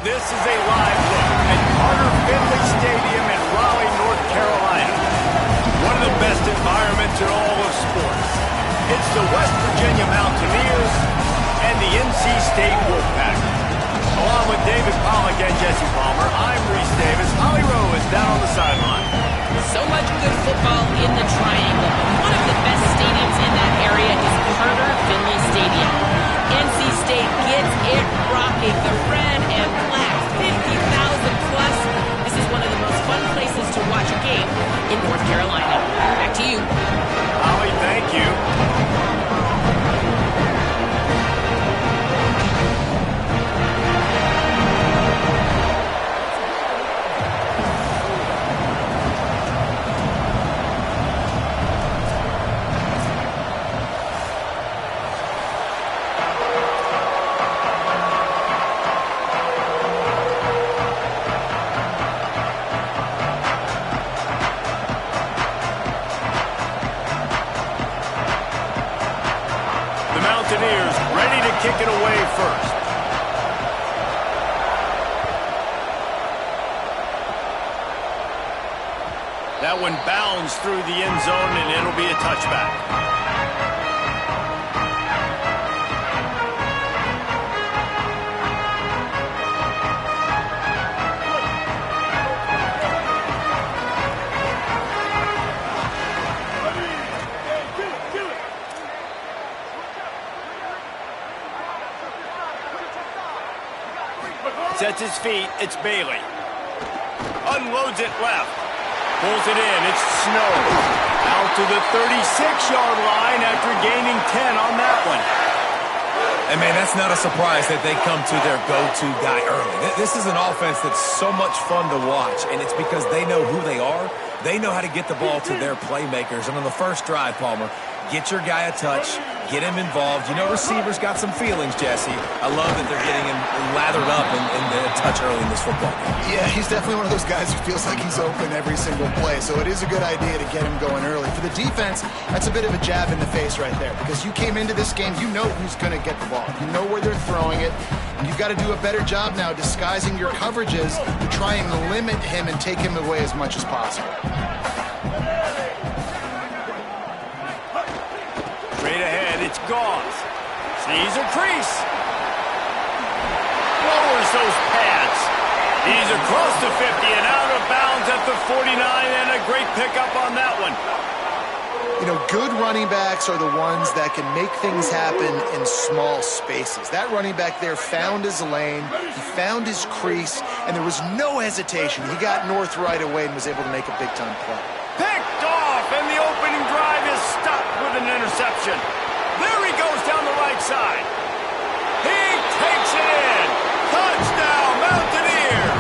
This is a live look at Carter Finley Stadium in Raleigh, North Carolina. One of the best environments in all of sports. It's the West Virginia Mountaineers and the NC State Wolfpack. Along with David Pollack and Jesse Palmer, I'm Reese Davis. Holly Rowe is down on the sideline. So much good football in the Triangle. One of the best stadiums in that area is Carter Finley Stadium. NC State gets it rocking. The red and black, 50,000 plus. This is one of the most fun places to watch a game in North Carolina. Back to you. Holly, thank you. Mountaineers ready to kick it away first. That one bounds through the end zone, and it'll be a touchback. Sets his feet, it's Bailey. Unloads it left. Pulls it in, it's Snow. Out to the 36-yard line after gaining 10 on that one. And man, that's not a surprise that they come to their go-to guy early. This is an offense that's so much fun to watch, and it's because they know who they are. They know how to get the ball to their playmakers. And on the first drive, Palmer, get your guy a touch, get him involved. You know receivers got some feelings, Jesse. I love that they're getting him lathered up and a touch early in this football game. Yeah, he's definitely one of those guys who feels like he's open every single play. So it is a good idea to get him going early. For the defense, that's a bit of a jab in the face right there. Because you came into this game, you know who's going to get the ball. You know where they're throwing it. And you've got to do a better job now disguising your coverages to try and limit him and take him away as much as possible. Straight ahead, it's Gauze. Sees a crease. Lowers those pads. He's across the 50 and out of bounds at the 49, and a great pickup on that one. You know, good running backs are the ones that can make things happen in small spaces. That running back there found his lane, he found his crease, and there was no hesitation. He got north right away and was able to make a big-time play. Picked off, and the opening drive is stopped with an interception. There he goes down the right side. He takes it in. Touchdown, Mountaineers.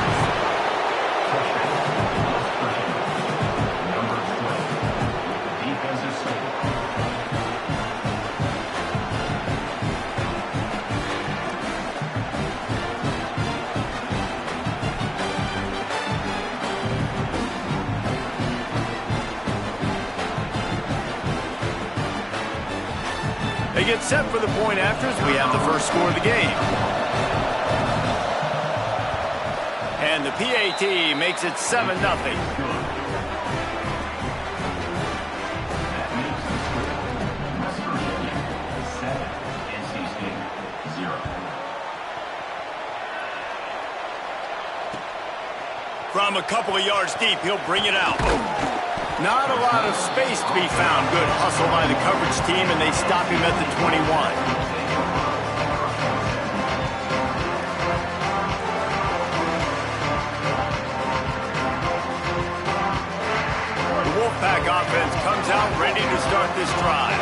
They get set for the point after as we have the first score of the game. And the PAT makes it 7-0. From a couple of yards deep, he'll bring it out. Not a lot of space to be found. Good hustle by the coverage team, and they stop him at the 21. The Wolfpack offense comes out ready to start this drive.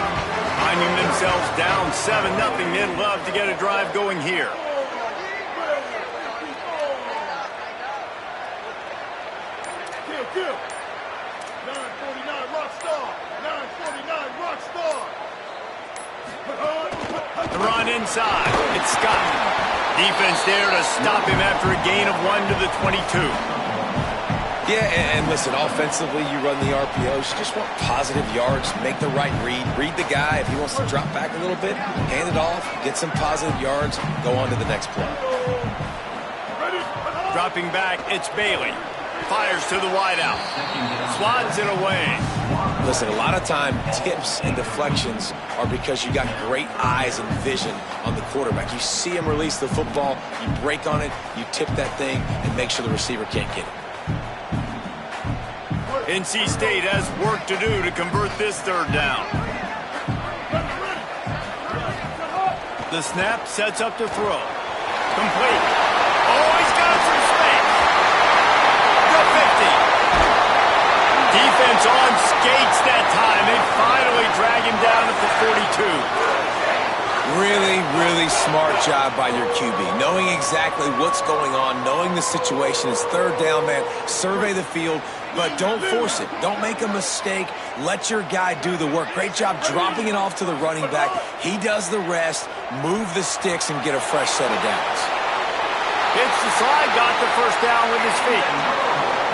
Finding themselves down 7-0, they'd love to get a drive going here. Kill. 949 Rockstar. 949 Rockstar. The run inside. It's Scott. Defense there to stop him after a gain of 1 to the 22. Yeah, and listen, offensively, you run the RPOs. You just want positive yards, make the right read. Read the guy. If he wants to drop back a little bit, hand it off, get some positive yards, go on to the next play. Ready? Dropping back, it's Bailey. Fires to the wideout. Swats it away. Listen, a lot of time, tips and deflections are because you got great eyes and vision on the quarterback. You see him release the football, you break on it, you tip that thing, and make sure the receiver can't get it. NC State has work to do to convert this third down. The snap sets up to throw. Complete. Oh, he's got some space. The 50. Defense on skates that time. They finally drag him down at the 42. Really, really smart job by your QB. Knowing exactly what's going on, knowing the situation. It's third down, man. Survey the field, but don't force it. Don't make a mistake. Let your guy do the work. Great job dropping it off to the running back. He does the rest. Move the sticks and get a fresh set of downs. Hits the slide, got the first down with his feet.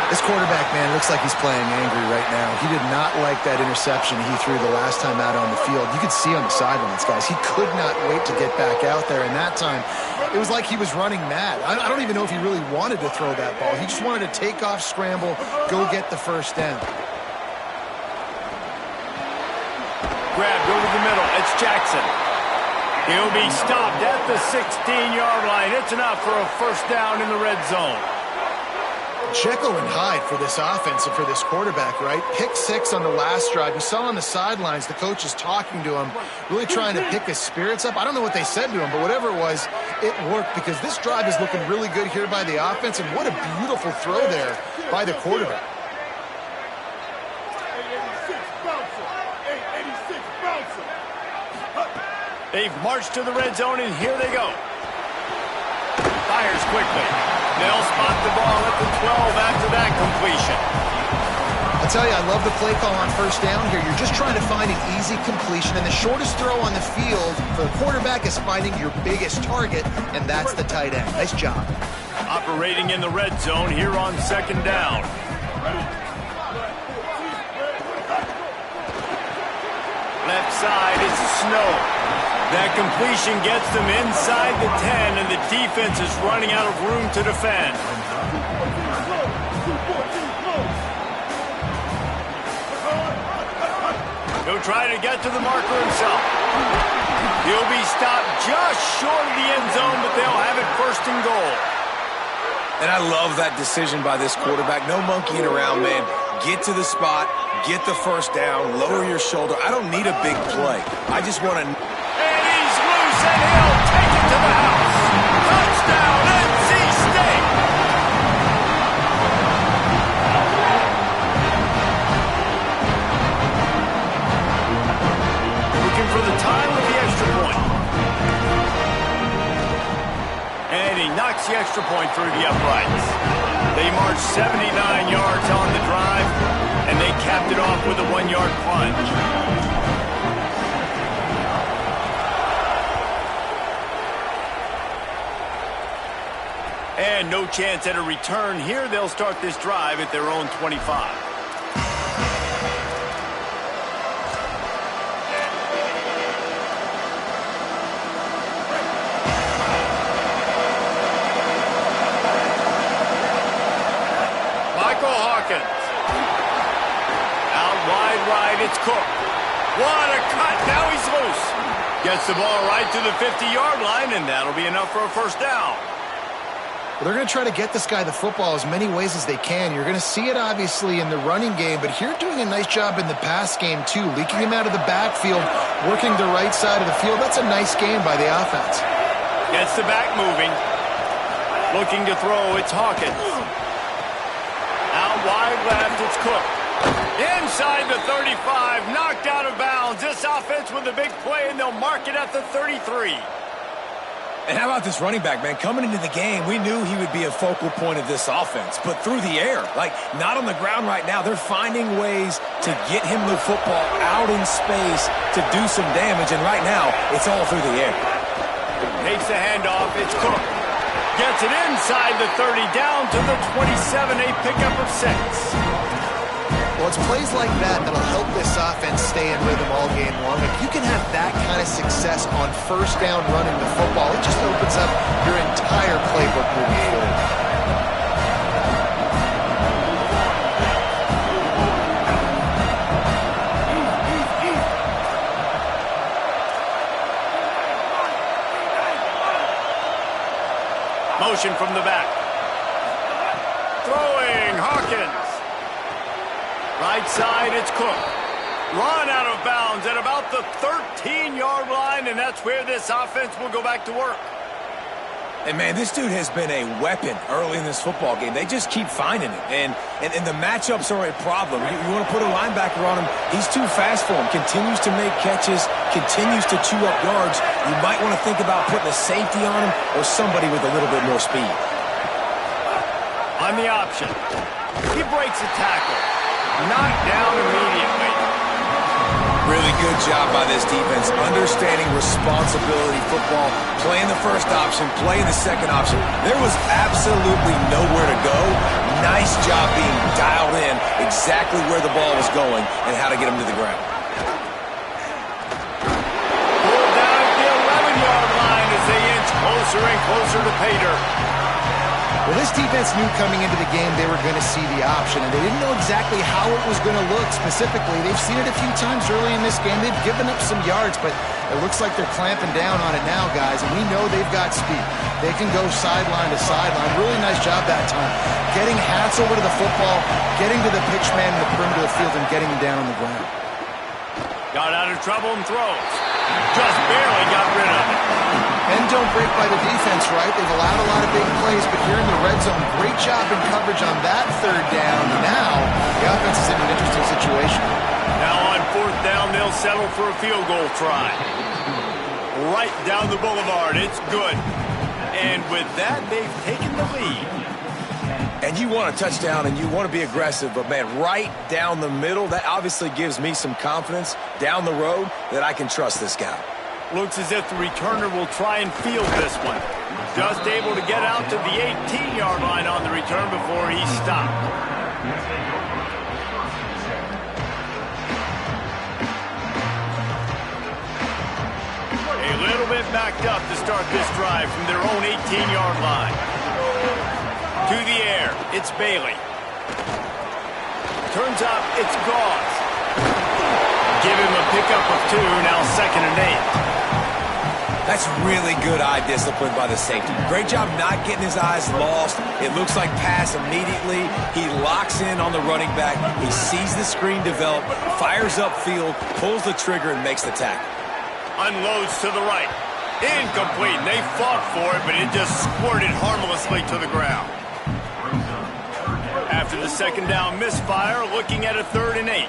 This quarterback, man, looks like he's playing angry right now. He did not like that interception he threw the last time out on the field. You could see on the sidelines, guys. He could not wait to get back out there, and that time, it was like he was running mad. I don't even know if he really wanted to throw that ball. He just wanted to take off, scramble, go get the first down. Grabbed over the middle. It's Jackson. He'll be stopped at the 16-yard line. It's enough for a first down in the red zone. Jekyll and Hyde for this offense and for this quarterback, right? Pick 6 on the last drive. You saw on the sidelines the coach is talking to him, really trying to pick his spirits up. I don't know what they said to him, but whatever it was, it worked because this drive is looking really good here by the offense, and what a beautiful throw there by the quarterback. 886 bouncer. 886 bouncer. They've marched to the red zone, and here they go. Fires quickly. They'll spot the ball at the 12 after that completion. I'll tell you, I love the play call on first down here. You're just trying to find an easy completion, and the shortest throw on the field for the quarterback is finding your biggest target, and that's the tight end. Nice job. Operating in the red zone here on second down. Left side is Snow. That completion gets them inside the 10, and the defense is running out of room to defend. He'll try to get to the marker himself. He'll be stopped just short of the end zone, but they'll have it first and goal. And I love that decision by this quarterback. No monkeying around, man. Get to the spot, get the first down, lower your shoulder. I don't need a big play. I just want to... And he's loose, and he'll take it to the house. Touchdown, NC State. Looking for the time with the extra point. And he knocks the extra point through the uprights. They marched 79 yards on the drive, and they capped it off with a 1-yard plunge. And no chance at a return here. They'll start this drive at their own 25. Michael Hawkins. Out wide right, it's Cook. What a cut, now he's loose. Gets the ball right to the 50-yard line, and that'll be enough for a first down. Well, they're going to try to get this guy the football as many ways as they can. You're going to see it, obviously, in the running game, but here doing a nice job in the pass game, too. Leaking him out of the backfield, working the right side of the field. That's a nice game by the offense. Gets the back moving. Looking to throw, it's Hawkins. Out wide left, it's Cook. Inside the 35, knocked out of bounds. This offense with a big play, and they'll mark it at the 33. And how about this running back, man? Coming into the game, we knew he would be a focal point of this offense. But through the air, like not on the ground right now, they're finding ways to get him the football out in space to do some damage. And right now, it's all through the air. Takes the handoff. It's Cook. Gets it inside the 30, down to the 27, a pickup of 6. Well, it's plays like that that'll help this offense stay in rhythm all game long. If you can have that kind of success on first down running the football, it just opens up your entire playbook moving forward. Motion from the back. Throwing, Hawkins. Right side, it's Cook. Run out of bounds at about the 13-yard line, and that's where this offense will go back to work. And, man, this dude has been a weapon early in this football game. They just keep finding it. And the matchups are a problem. You want to put a linebacker on him, he's too fast for him. Continues to make catches, continues to chew up yards. You might want to think about putting a safety on him or somebody with a little bit more speed. On the option. He breaks a tackle. Knocked down immediately. Really good job by this defense, understanding responsibility football, playing the first option, playing the second option. There was absolutely nowhere to go. Nice job being dialed in exactly where the ball was going and how to get him to the ground. Pulled down at the 11-yard line as they inch closer and closer to pay dirt. Well, this defense knew coming into the game they were going to see the option, and they didn't know exactly how it was going to look specifically. They've seen it a few times early in this game. They've given up some yards, but it looks like they're clamping down on it now, guys, and we know they've got speed. They can go sideline to sideline. Really nice job that time. Getting Hats over to the football, getting to the pitch man in the perimeter of the field, and getting him down on the ground. Got out of trouble and throws. Just barely got rid of it. And don't break by the defense, right? They've allowed a lot of big plays, but here in the red zone, great job in coverage on that third down. Now, the offense is in an interesting situation. Now on fourth down, they'll settle for a field goal try. Right down the boulevard. It's good. And with that, they've taken the lead. And you want a touchdown and you want to be aggressive, but, man, right down the middle, that obviously gives me some confidence down the road that I can trust this guy. Looks as if the returner will try and field this one. Just able to get out to the 18-yard line on the return before he stopped. A little bit backed up to start this drive from their own 18-yard line. To the air, it's Bailey. Turns up, it's Gauze. Give him a pickup of 2, now 2nd and 8. That's really good eye discipline by the safety. Great job not getting his eyes lost. It looks like pass immediately. He locks in on the running back. He sees the screen develop, fires upfield, pulls the trigger, and makes the tackle. Unloads to the right. Incomplete. They fought for it, but it just squirted harmlessly to the ground. After the second down misfire, looking at a 3rd and 8.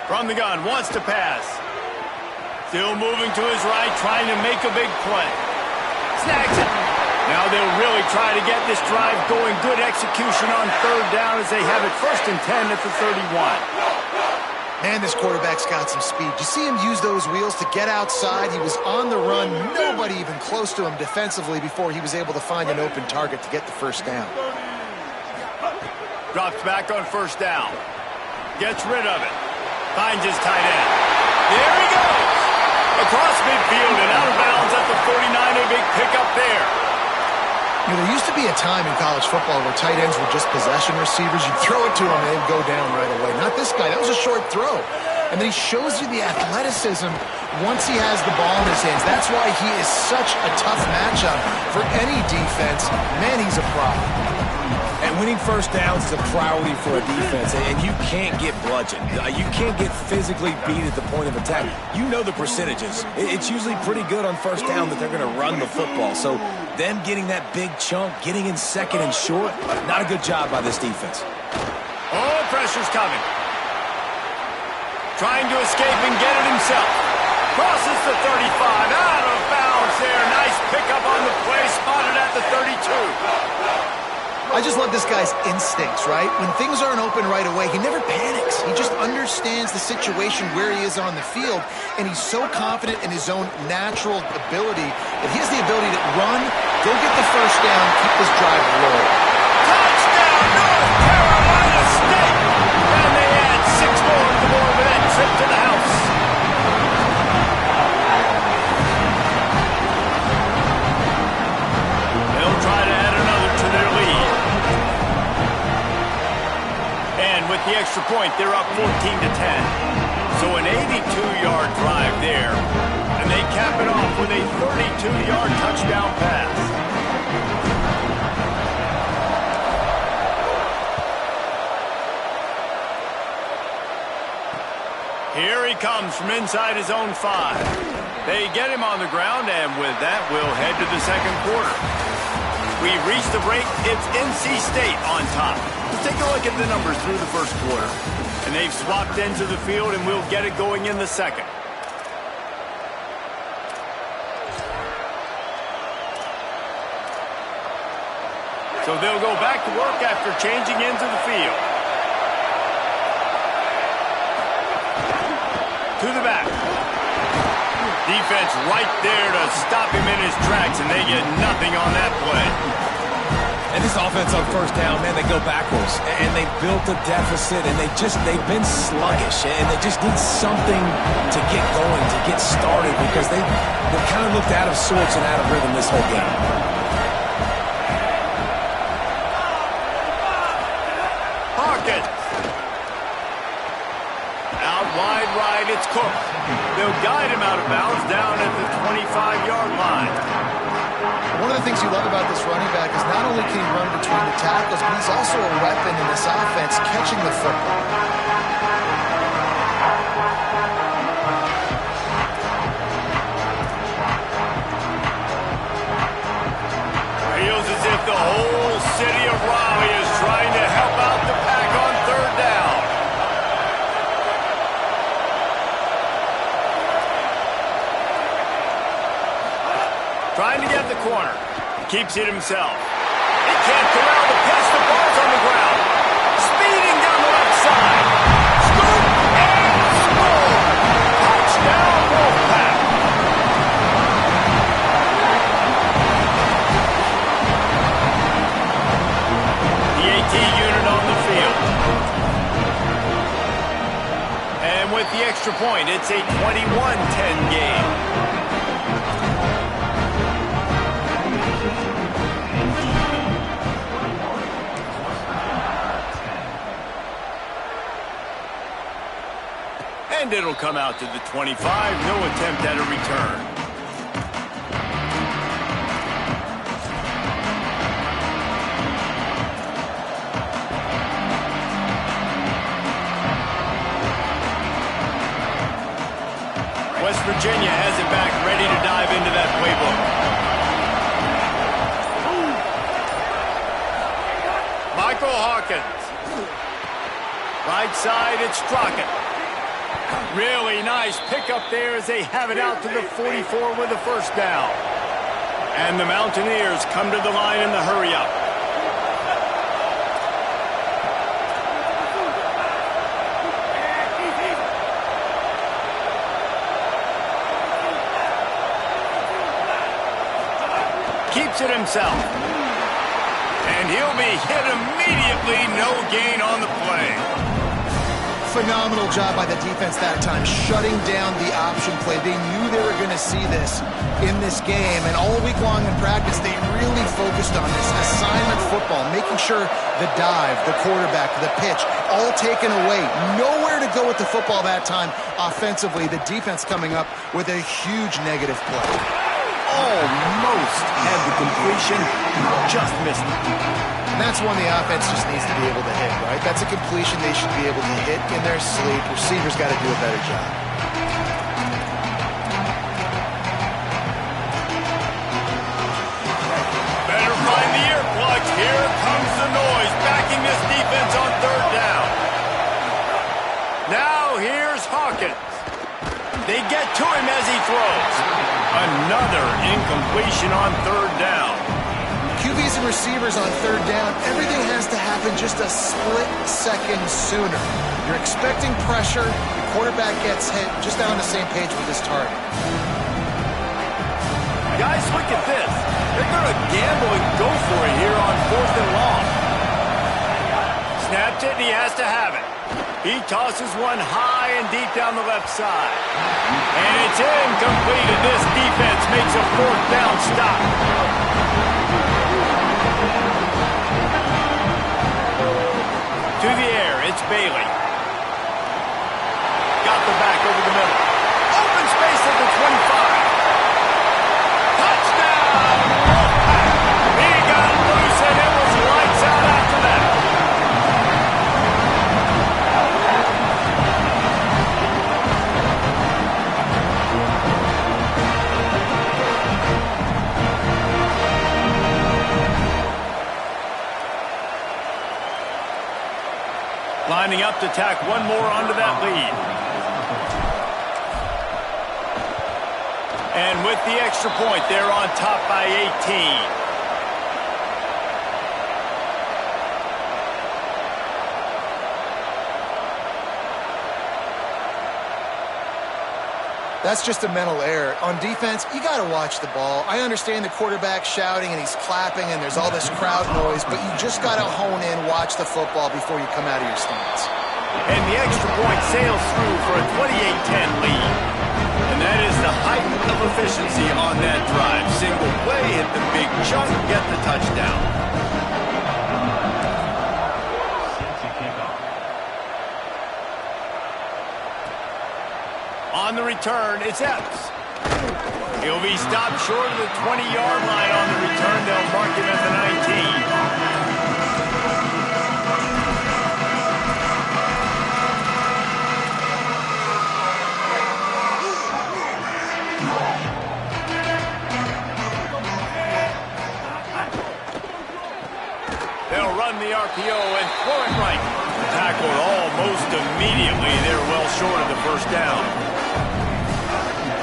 From the gun, wants to pass. Still moving to his right, trying to make a big play. Snags it. Now they'll really try to get this drive going. Good execution on 3rd down as they have it 1st and 10 at the 31. Man, this quarterback's got some speed. You see him use those wheels to get outside. He was on the run. Nobody even close to him defensively before he was able to find an open target to get the 1st down. Drops back on 1st down. Gets rid of it. Finds his tight end. There he goes. Across midfield and out of bounds at the 49. A big pickup there. You know, there used to be a time in college football where tight ends were just possession receivers. You'd throw it to him and they'd go down right away. Not this guy. That was a short throw. And then he shows you the athleticism once he has the ball in his hands. That's why he is such a tough matchup for any defense. Man, he's a problem. And winning 1st downs is a priority for a defense, and you can't get bludgeoned. You can't get physically beat at the point of attack. You know the percentages. It's usually pretty good on 1st down that they're going to run the football. So them getting that big chunk, getting in 2nd and short, not a good job by this defense. Oh, pressure's coming. Trying to escape and get it himself. Crosses the 35, out of bounds there. Nice pickup on the play, spotted at the 32. I just love this guy's instincts, right? When things aren't open right away, he never panics. He just understands the situation where he is on the field, and he's so confident in his own natural ability that he has the ability to run, go get the 1st down, keep this drive rolling. Touchdown, North Carolina State! And they add 6 more to more with that trip to the house. They'll try to add another to their lead. And with the extra point, they're up 14 to 10. So an 82-yard drive there. And they cap it off with a 2-yard touchdown pass. Here he comes from inside his own 5. They get him on the ground, and with that, we'll head to the second quarter. We've reached the break. It's NC State on top. Let's take a look at the numbers through the first quarter. And they've swapped into the field, and we'll get it going in the second. So they'll go back to work after changing into the field. To the back. Defense right there to stop him in his tracks, and they get nothing on that play. And this offense on first down, man, they go backwards. And they built a deficit, and they've been sluggish. And they just need something to get going, to get started, because they kind of looked out of sorts and out of rhythm this whole game. Hawkins. Out wide right, it's Cook. They'll guide him out of bounds down at the 25-yard line. One of the things you love about this running back is not only can he run between the tackles, but he's also a weapon in this offense catching the football. Feels as if the whole city of Raleigh is trying to help out the pack on third down. Trying to get the corner. Keeps it himself. He can't corral the pitch. The ball's on the ground. Speeding down the left side. Scoop and score. Touchdown, Wolfpack. The AT unit on the field. And with the extra point, it's a 21-10 game. And it'll come out to the 25. No attempt at a return. West Virginia has it back, ready to dive into that playbook. Michael Hawkins. Right side, it's Strockett. Really nice pickup there as they have it out to the 44 with a first down. And the Mountaineers come to the line in the hurry-up. Keeps it himself. And he'll be hit immediately. No gain on the play. Phenomenal job by the defense that time, shutting down the option play. They knew they were going to see this in this game, and all week long in practice, they really focused on this assignment football, making sure the dive, the quarterback, the pitch, all taken away. Nowhere to go with the football that time offensively. The defense coming up with a huge negative play. Almost had the completion, just missed it. And that's one the offense just needs to be able to hit, right? That's a completion they should be able to hit in their sleep. Receivers got to do a better job. Better find the earplugs. Here comes the noise, backing this defense on third down. Now here's Hawkins. They get to him as he throws. Another incompletion on third down. QBs and receivers on third down, everything has to happen just a split second sooner. You're expecting pressure, the quarterback gets hit, just not on the same page with his target. Guys, look at this. They're going to gamble and go for it here on fourth and long. Snapped it, and he has to have it. He tosses one high and deep down the left side. And it's incomplete, and this defense makes a fourth down stop. To the air, it's Bailey. Got the back over the middle. Open space at the 25. up to tack one more onto that lead. And with the extra point, they're on top by 18. That's just a mental error. On defense, you got to watch the ball. I understand the quarterback shouting and he's clapping and there's all this crowd noise, but you just got to hone in, watch the football before you come out of your stance. And the extra point sails through for a 28-10 lead. And that is the height of efficiency on that drive. Single play, hit the big chunk, get the touchdown. On the return, it's Epps. He'll be stopped short of the 20-yard line on the return. They'll mark him at the 19. They'll run the RPO and throw it right. Tackled almost immediately. They're well short of the first down.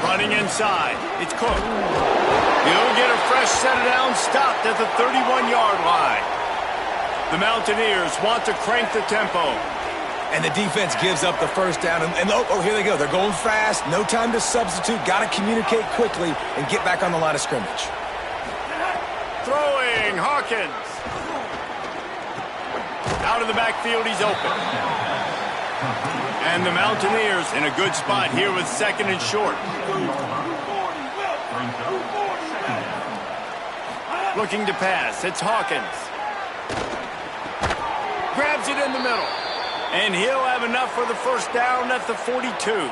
Running inside, it's Cook. He'll get a fresh set of downs stopped at the 31-yard line. The Mountaineers want to crank the tempo. And the defense gives up the first down. And oh, here they go. They're going fast. No time to substitute. Got to communicate quickly and get back on the line of scrimmage. Throwing, Hawkins. Out of the backfield, he's open. And the Mountaineers in a good spot here with second and short. Looking to pass, it's Hawkins. Grabs it in the middle. And he'll have enough for the first down at the 42.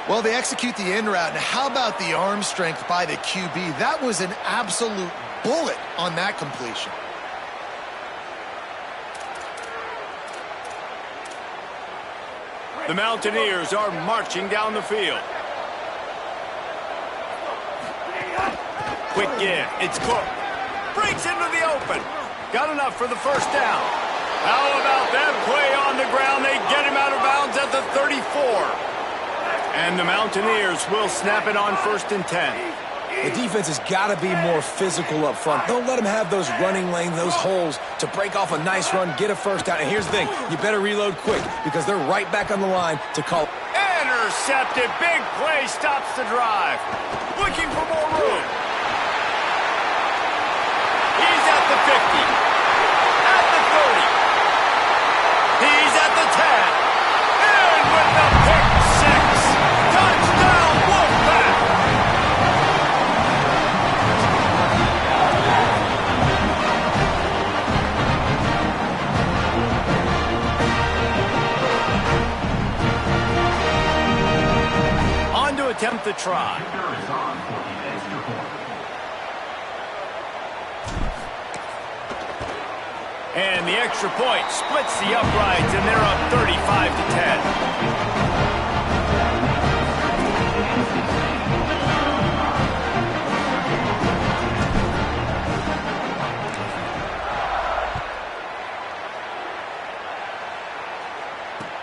Well, they execute the in route. Now, how about the arm strength by the QB? That was an absolute bullet on that completion. The Mountaineers are marching down the field. Quick give. It's Cook. Breaks into the open. Got enough for the first down. How about that play on the ground? They get him out of bounds at the 34. And the Mountaineers will snap it on 1st and 10. The defense has got to be more physical up front. Don't let them have those running lanes, those holes to break off a nice run, get a first down. And here's the thing, you better reload quick because they're right back on the line to call. Intercepted. Big play stops the drive. Looking for more room. He's at the 50. At the 30. He's at the 10. And with the pick six. Touchdown, Wolfpack. On to attempt the try. And the extra point splits the uprights, and they're up 35 to 10.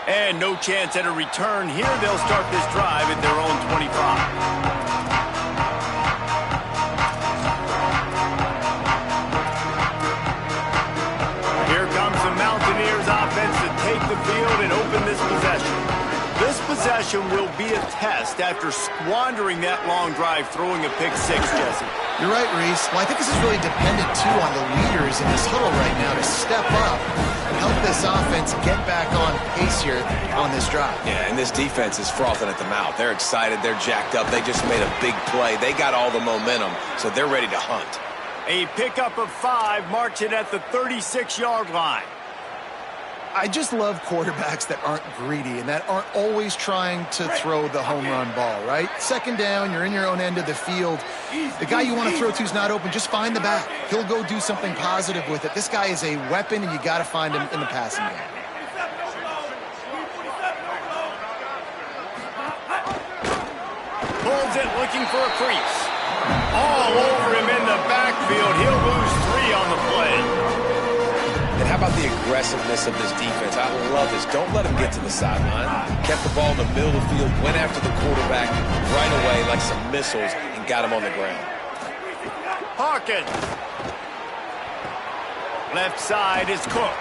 And no chance at a return here. They'll start this drive at their own 25. The field and open this possession. This possession will be a test after squandering that long drive, throwing a pick six, Jesse. You're right, Reese. Well, I think this is really dependent, too, on the leaders in this huddle right now to step up and help this offense get back on pace here on this drive. Yeah, and this defense is frothing at the mouth. They're excited. They're jacked up. They just made a big play. They got all the momentum, so they're ready to hunt. A pickup of 5 marks it at the 36-yard line. I just love quarterbacks that aren't greedy and that aren't always trying to throw the home run ball, right? Second down, you're in your own end of the field. The guy you want to throw to is not open. Just find the back. He'll go do something positive with it. This guy is a weapon, and you got to find him in the passing game. Pulls it, looking for a crease. All over him in the backfield. He'll lose 3 on the play. And how How about the aggressiveness of this defense? I love this. Don't let them get to the sideline. Kept the ball in the middle of the field, went after the quarterback right away like some missiles, and got him on the ground. Hawkins. Left side is Cook.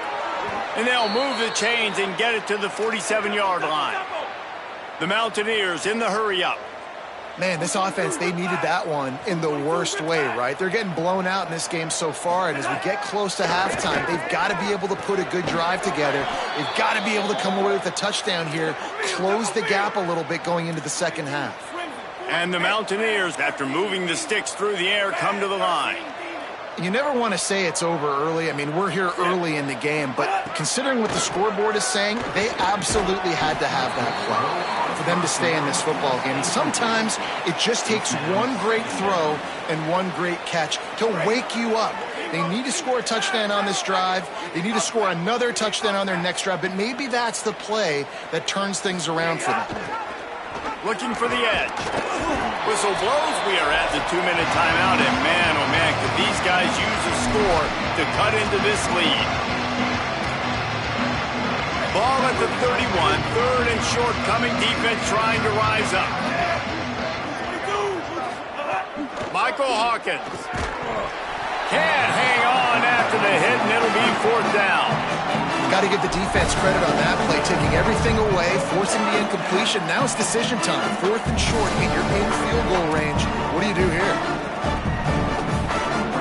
And they'll move the chains and get it to the 47-yard line. The Mountaineers in the hurry-up. Man, this offense, they needed that one in the worst way, right? They're getting blown out in this game so far, and as we get close to halftime, they've got to be able to put a good drive together. They've got to be able to come away with a touchdown here, close the gap a little bit going into the second half. And the Mountaineers, after moving the sticks through the air, come to the line. You never want to say it's over early. I mean, we're here early in the game, but considering what the scoreboard is saying, they absolutely had to have that play for them to stay in this football game. And sometimes it just takes one great throw and one great catch to wake you up. They need to score a touchdown on this drive. They need to score another touchdown on their next drive, but maybe that's the play that turns things around for them. Looking for the edge. Whistle blows. We are at the 2-minute timeout, and man, oh man, could these guys use a score to cut into this lead. Ball at the 31, third and short, coming defense trying to rise up. Michael Hawkins can't hang on after the hit, and it'll be fourth down. Got to give the defense credit on that play, taking everything away, forcing the incompletion. Now it's decision time. Fourth and short, and you're in field goal range. What do you do here?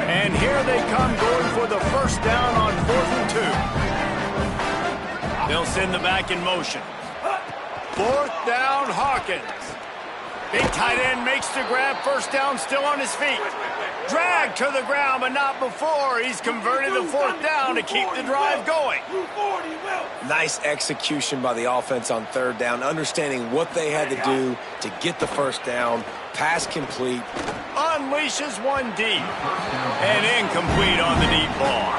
And here they come, going for the first down on 4th and 2. They'll send the back in motion. Fourth down, Hawkins. Big tight end makes the grab. First down, still on his feet. Dragged to the ground, but not before. He's converted the fourth down to keep the drive going. Nice execution by the offense on third down, understanding what they had to do to get the first down. Pass complete. Unleashes one deep. And incomplete on the deep ball.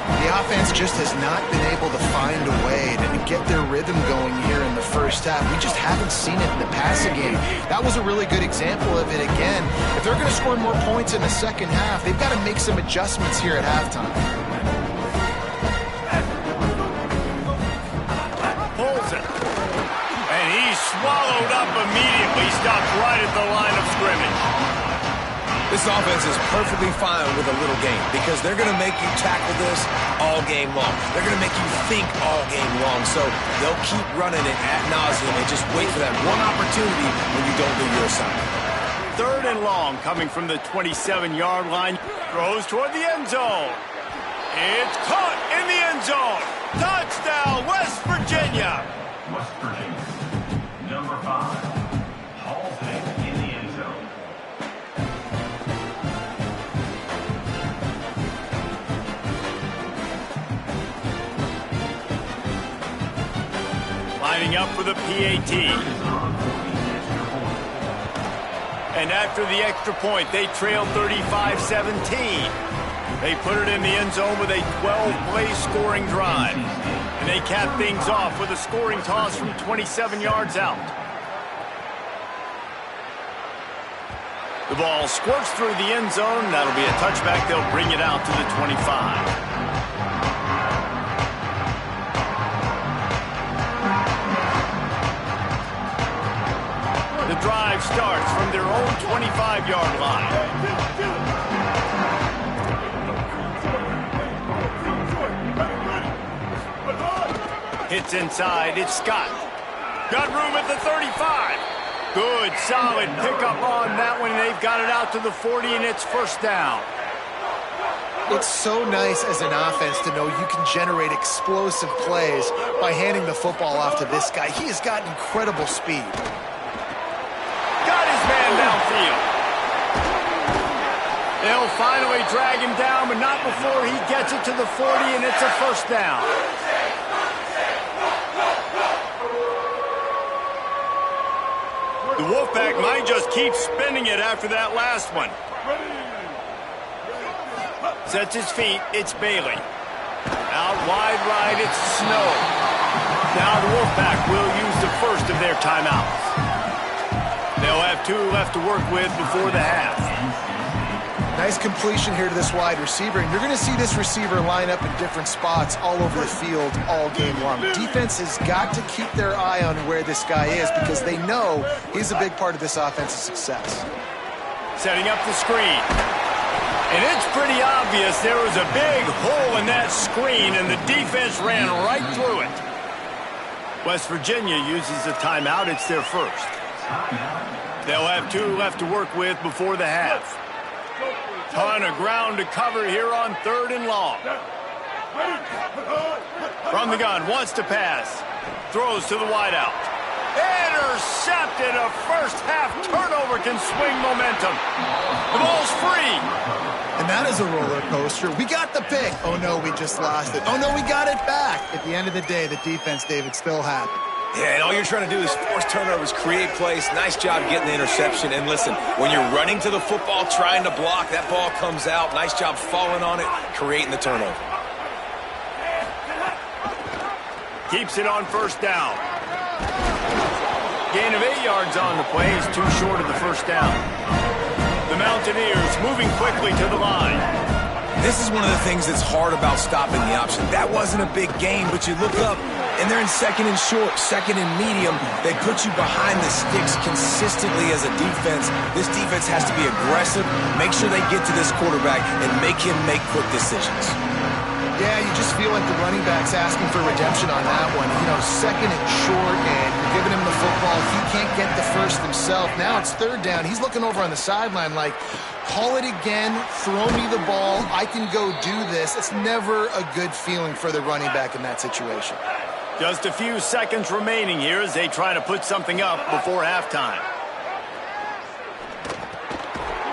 The offense just has not been able to find a way to get their rhythm going here in the first half. We just haven't seen it in the passing game. That was a really good example of it again. If they're going to score more points in the second half, they've got to make some adjustments here at halftime. Pulls it. And he's swallowed up immediately. Stopped right at the line of scrimmage. This offense is perfectly fine with a little game because they're going to make you tackle this all game long. They're going to make you think all game long. So they'll keep running it ad nauseum and just wait for that one opportunity when you don't do your assignment. Third and long coming from the 27-yard line. Throws toward the end zone. It's caught in the end zone. Touchdown, West Virginia. West Virginia, number 5, hauls it in the end zone. Lining up for the PAT. And after the extra point, they trail 35-17. They put it in the end zone with a 12-play scoring drive. And they cap things off with a scoring toss from 27 yards out. The ball squirts through the end zone. That'll be a touchback. They'll bring it out to the 25. The drive starts from their own 25-yard line. Hits inside, it's Scott. Got room at the 35. Good, solid pickup on that one. They've got it out to the 40, and it's first down. It's so nice as an offense to know you can generate explosive plays by handing the football off to this guy. He has got incredible speed. Got his man downfield. They'll finally drag him down, but not before he gets it to the 40, and it's a first down. The Wolfpack might just keep spinning it after that last one. Sets his feet, it's Bailey. Out wide right, it's Snow. Now the Wolfpack will use the first of their timeouts. They'll have 2 left to work with before the half. Nice completion here to this wide receiver, and you're going to see this receiver line up in different spots all over the field all game long. Defense has got to keep their eye on where this guy is because they know he's a big part of this offense's success. Setting up the screen. And it's pretty obvious there was a big hole in that screen, and the defense ran right through it. West Virginia uses a timeout. It's their first. They'll have 2 left to work with before the half. Ton of ground to cover here on 3rd and long. From the gun, wants to pass. Throws to the wideout. Intercepted. A first-half turnover can swing momentum. The ball's free. And that is a roller coaster. We got the pick. Oh, no, we just lost it. Oh, no, we got it back. At the end of the day, the defense, David, still had it. Yeah, and all you're trying to do is force turnovers, create plays. Nice job getting the interception. And listen, when you're running to the football, trying to block, that ball comes out. Nice job falling on it, creating the turnover. Keeps it on 1st down. Gain of 8 yards on the play is too short of the 1st down. The Mountaineers moving quickly to the line. This is one of the things that's hard about stopping the option. That wasn't a big gain, but you look up, and they're in 2nd and short, 2nd and medium. They put you behind the sticks consistently as a defense. This defense has to be aggressive, make sure they get to this quarterback, and make him make quick decisions. Yeah, you just feel like the running back's asking for redemption on that one. You know, 2nd and short, and you're giving him the football. He can't get the first himself. Now it's 3rd down. He's looking over on the sideline like, call it again, throw me the ball, I can go do this. It's never a good feeling for the running back in that situation. Just a few seconds remaining here as they try to put something up before halftime.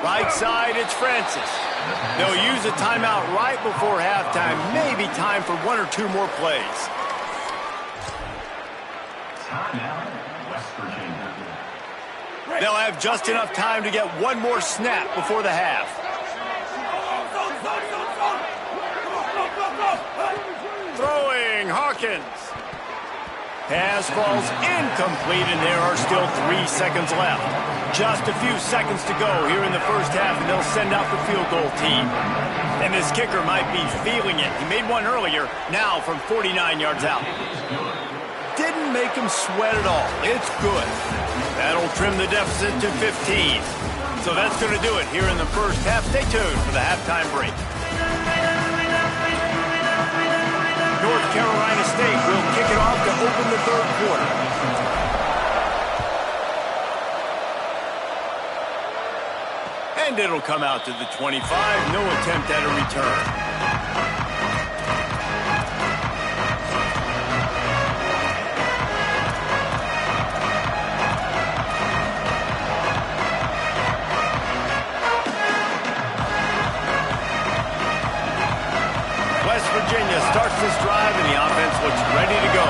Right side, it's Francis. They'll use a timeout right before halftime. Maybe time for 1 or 2 more plays. They'll have just enough time to get 1 more snap before the half. Throwing, Hawkins. Pass falls incomplete, and there are still 3 seconds left. Just a few seconds to go here in the 1st half, and they'll send out the field goal team. And this kicker might be feeling it. He made one earlier, now from 49 yards out. Didn't make him sweat at all. It's good. That'll trim the deficit to 15. So that's going to do it here in the 1st half. Stay tuned for the halftime break. North Carolina State will kick it off to open the 3rd quarter. And it'll come out to the 25. No attempt at a return. Virginia starts this drive, and the offense looks ready to go.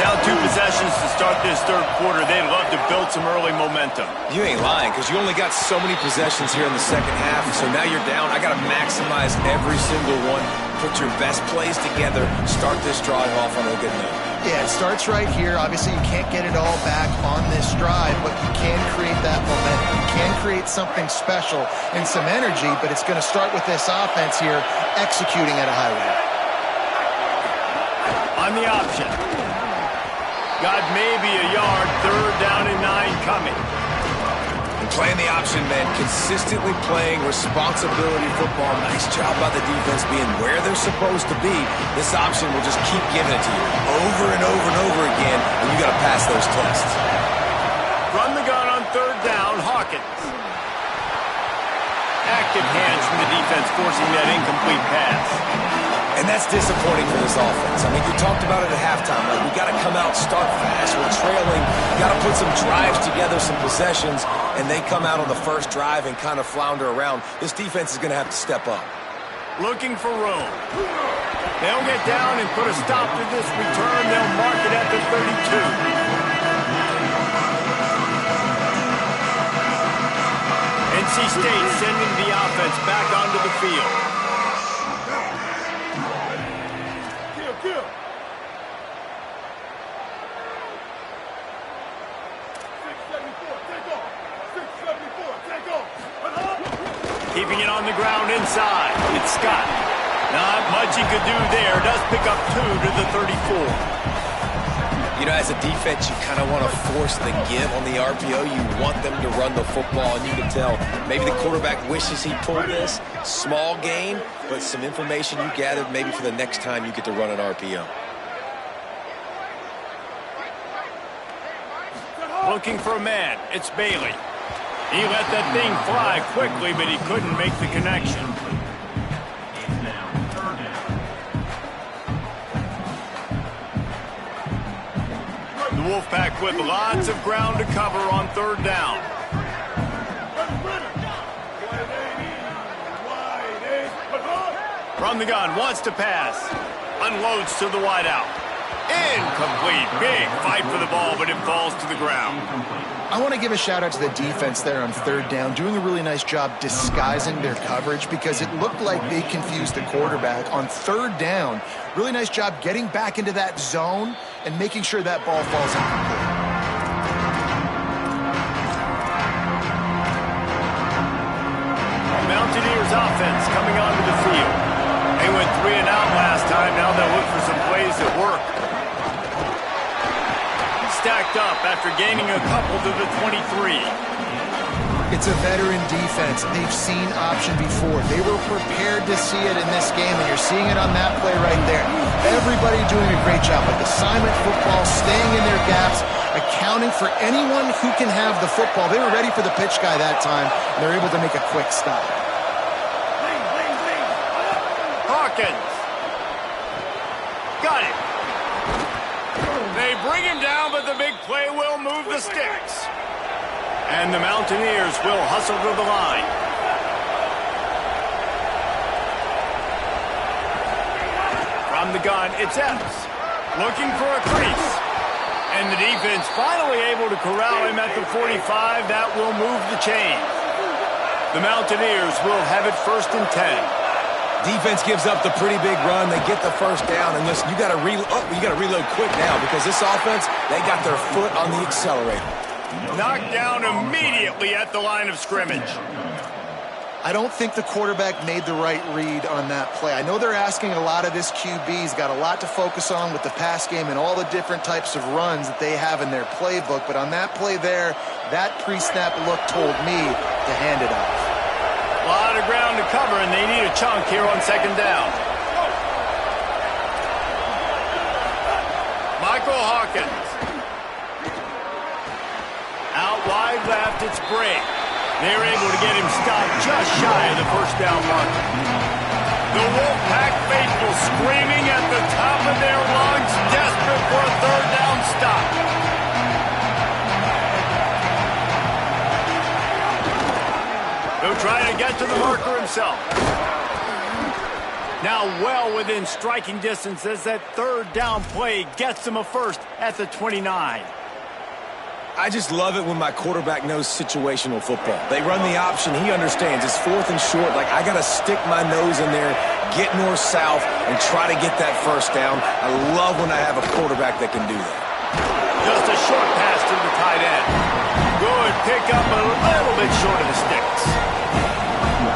Down 2 possessions to start this 3rd quarter. They'd love to build some early momentum. You ain't lying, because you only got so many possessions here in the 2nd half, so now you're down. I got to maximize every single one. Put your best plays together. Start this drive off on a good note. Yeah, it starts right here. Obviously, you can't get it all back on this drive, but you can create that momentum. You can create something special and some energy, but it's going to start with this offense here executing at a high rate. On the option. Got maybe a yard. 3rd down and 9 coming. And playing the option, man, consistently playing responsibility football. Nice job by the defense being where they're supposed to be. This option will just keep giving it to you over and over and over again, and you got to pass those tests. From the gun on 3rd down, Hawkins. Active hands from the defense forcing that incomplete pass. And that's disappointing for this offense. I mean, you talked about it at halftime. Like, we got to come out, start fast. We're trailing. Got to put some drives together, some possessions, and they come out on the 1st drive and kind of flounder around. This defense is going to have to step up. Looking for room. They'll get down and put a stop to this return. They'll mark it at the 32. NC State sending the offense back onto the field. Kill. 674, take off. Keeping it on the ground inside. It's Scott. Not much he could do there. Does pick up 2 to the 34. You know, as a defense, you kind of want to force the give on the RPO. You want them to run the football, and you can tell maybe the quarterback wishes he pulled this. Small gain, but some information you gathered maybe for the next time you get to run an RPO. Looking for a man. It's Bailey. He let that thing fly quickly, but he couldn't make the connection. It's now 3rd down. The Wolfpack with lots of ground to cover on 3rd down. From the gun, wants to pass. Unloads to the wideout. Incomplete. Big fight for the ball, but it falls to the ground. I want to give a shout out to the defense there on 3rd down, doing a really nice job disguising their coverage because it looked like they confused the quarterback on 3rd down. Really nice job getting back into that zone and making sure that ball falls incomplete. Mountaineers offense coming onto the field. They went 3 and out last time. Now they'll look for some plays that work. Stacked up after gaining a couple to the 23. It's a veteran defense. They've seen option before. They were prepared to see it in this game, and you're seeing it on that play right there. Everybody doing a great job with assignment football, staying in their gaps, accounting for anyone who can have the football. They were ready for the pitch guy that time, and they're able to make a quick stop. Hawkins. Got it. They bring him down, but the big play will move the sticks. And the Mountaineers will hustle to the line. From the gun, it's Epps. Looking for a crease. And the defense finally able to corral him at the 45. That will move the chain. The Mountaineers will have it 1st and 10. Defense gives up the pretty big run. They get the 1st down, and listen, you got to reload quick now because this offense, they got their foot on the accelerator. Knocked down immediately at the line of scrimmage. I don't think the quarterback made the right read on that play. I know they're asking a lot of this QB. He's got a lot to focus on with the pass game and all the different types of runs that they have in their playbook. But on that play there, that pre-snap look told me to hand it off. A lot of ground to cover, and they need a chunk here on 2nd down. Michael Hawkins. Out wide left, it's Brake. They're able to get him stopped just shy of the 1st down mark. The Wolfpack faithful screaming at the top of their lungs, desperate for a 3rd down stop. He'll try to get to the marker himself. Now well within striking distance as that 3rd down play gets him a 1st at the 29. I just love it when my quarterback knows situational football. They run the option. He understands. It's 4th and short. Like, I got to stick my nose in there, get north-south, and try to get that 1st down. I love when I have a quarterback that can do that. Just a short pass to the tight end. Good pick up a little bit short of the sticks.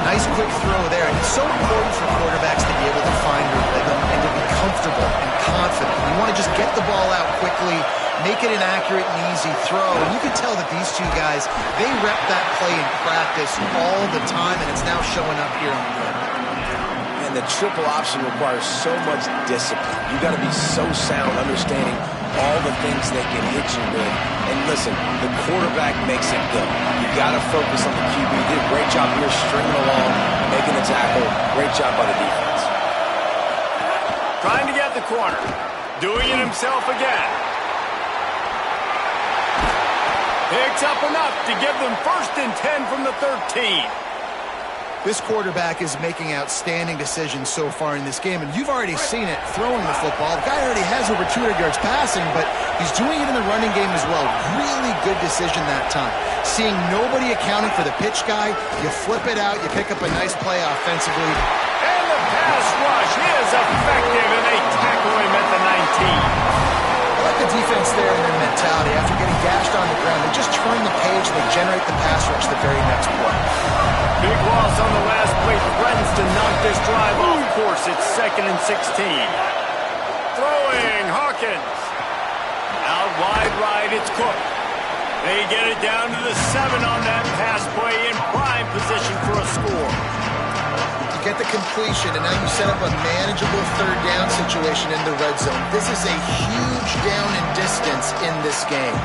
Nice quick throw there. And it's so important for quarterbacks to be able to find their rhythm and to be comfortable and confident. You want to just get the ball out quickly, make it an accurate and easy throw. And you can tell that these two guys, they rep that play in practice all the time, and it's now showing up here on the field. And the triple option requires so much discipline. You got to be so sound, understanding all the things they can hit you with. And listen, the quarterback makes it go. You got to focus on the QB. Did a great job here stringing along, making the tackle. Great job by the defense. Trying to get the corner. Doing it himself again. Picks up enough to give them 1st and 10 from the 13. This quarterback is making outstanding decisions so far in this game, and you've already seen it throwing the football. The guy already has over 200 yards passing, but he's doing it in the running game as well. Really good decision that time. Seeing nobody accounting for the pitch guy, you flip it out, you pick up a nice play offensively. And the pass rush is effective, and they tackle him at the 19. I like the defense there and their mentality. After getting gashed on the ground, they just turn the page and they generate the pass rush the very next play. Big loss on the last play threatens to knock this drive off course. It's 2nd and 16. Throwing, Hawkins. Out wide right, it's Cook. They get it down to the 7 on that pass play in prime position for a score. You get the completion, and now you set up a manageable 3rd down situation in the red zone. This is a huge down in distance in this game.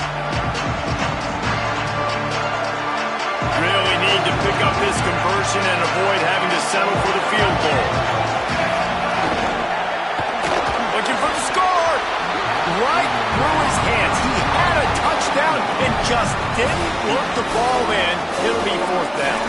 Really need to pick up this conversion and avoid having to settle for the field goal. Looking for the score. Right through his hands. He had a touchdown and just didn't work the ball in. It'll be 4th down.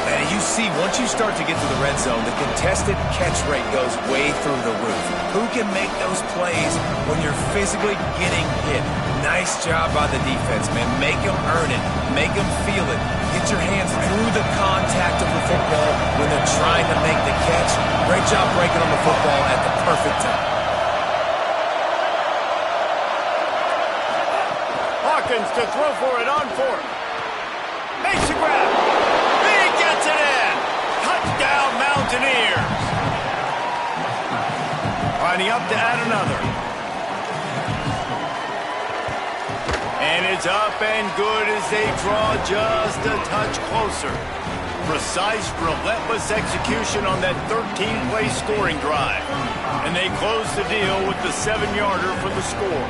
And you see, once you start to get to the red zone, the contested catch rate goes way through the roof. Who can make those plays when you're physically getting hit? Nice job by the defense, man. Make them earn it. Make them feel it. Get your hands through the contact of the football when they're trying to make the catch. Great job breaking on the football at the perfect time. Hawkins to throw for it on 4th. Makes a grab. He gets it in. Touchdown, Mountaineers. Lining up to add another. And it's up and good as they draw just a touch closer. Precise, relentless execution on that 13-play scoring drive. And they close the deal with the 7-yarder for the score.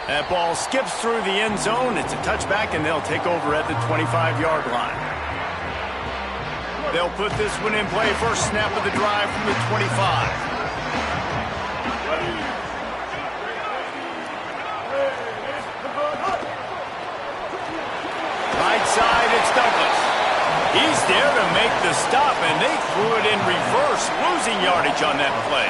That ball skips through the end zone. It's a touchback, and they'll take over at the 25-yard line. They'll put this one in play. First snap of the drive from the 25. Right side, it's Douglas. He's there to make the stop, and they threw it in reverse, losing yardage on that play.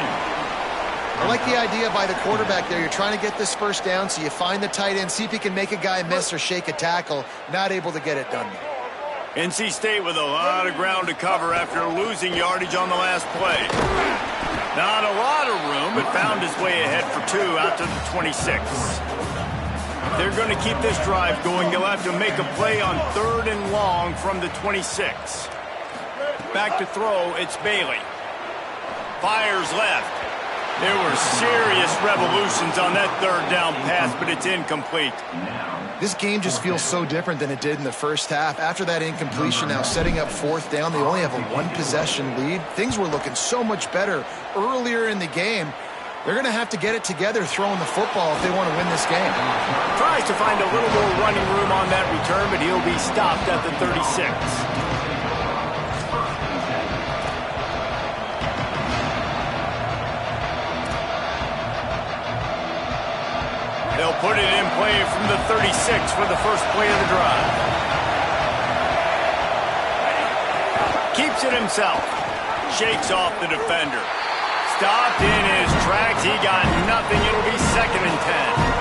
I like the idea by the quarterback there. You're trying to get this 1st down, so you find the tight end, see if he can make a guy miss or shake a tackle. Not able to get it done. NC State with a lot of ground to cover after losing yardage on the last play. Not a lot of room, but found his way ahead for 2 out to the 26. If they're going to keep this drive going, they'll have to make a play on 3rd and long from the 26. Back to throw, it's Bailey. Fires left. There were serious revolutions on that 3rd down pass, but it's incomplete. This game just feels so different than it did in the first half. After that incompletion, now setting up 4th down, they only have a 1-possession lead. Things were looking so much better earlier in the game. They're going to have to get it together throwing the football if they want to win this game. Tries to find a little more running room on that return, but he'll be stopped at the 36. They'll put it in play from the 36 for the first play of the drive. Keeps it himself. Shakes off the defender. Stopped in his tracks. He got nothing. It'll be 2nd and 10.